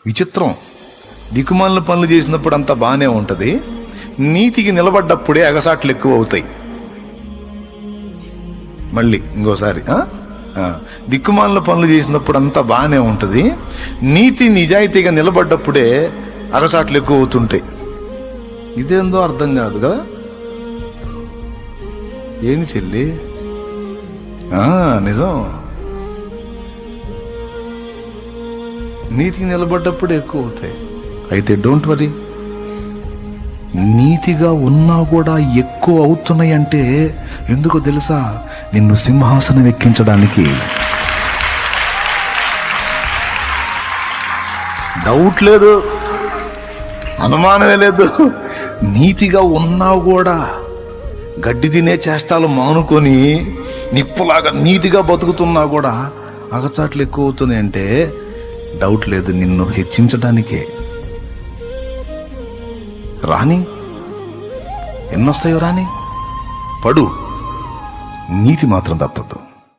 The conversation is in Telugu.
విచిత్రం. దిక్కుమాలిన పనులు చేసినప్పుడు అంతా బాగానే ఉంటుంది, నీతికి నిలబడ్డప్పుడే ఎగసాట్లు ఎక్కువ అవుతాయి. మళ్ళీ ఇంకోసారి, దిక్కుమాలిన పనులు చేసినప్పుడు అంతా బాగానే ఉంటుంది, నీతి నిజాయితీగా నిలబడ్డప్పుడే అగసాట్లు ఎక్కువ అవుతుంటాయి. ఇదేందో అర్థం కాదు కదా. ఏంది చెల్లి? నిజం. నీతికి నిలబడ్డప్పుడు ఎక్కువ అవుతాయి. అయితే డోంట్ వరీ, నీతిగా ఉన్నా కూడా ఎక్కువ అవుతున్నాయి అంటే ఎందుకో తెలుసా? నిన్ను సింహాసనం ఎక్కించడానికి. డౌట్ లేదు, అనుమానమే లేదు. నీతిగా ఉన్నా కూడా గడ్డి తినే చేష్టాలు మానుకొని నిప్పులాగా నీతిగా బతుకుతున్నా కూడా అగచాట్లు ఎక్కువ అవుతున్నాయి అంటే డౌట్ లేదు, నిన్ను హెచ్చించడానికే. రాని, ఎన్నొస్తాయో రాని, పడు, నీతి మాత్రం తప్పదు.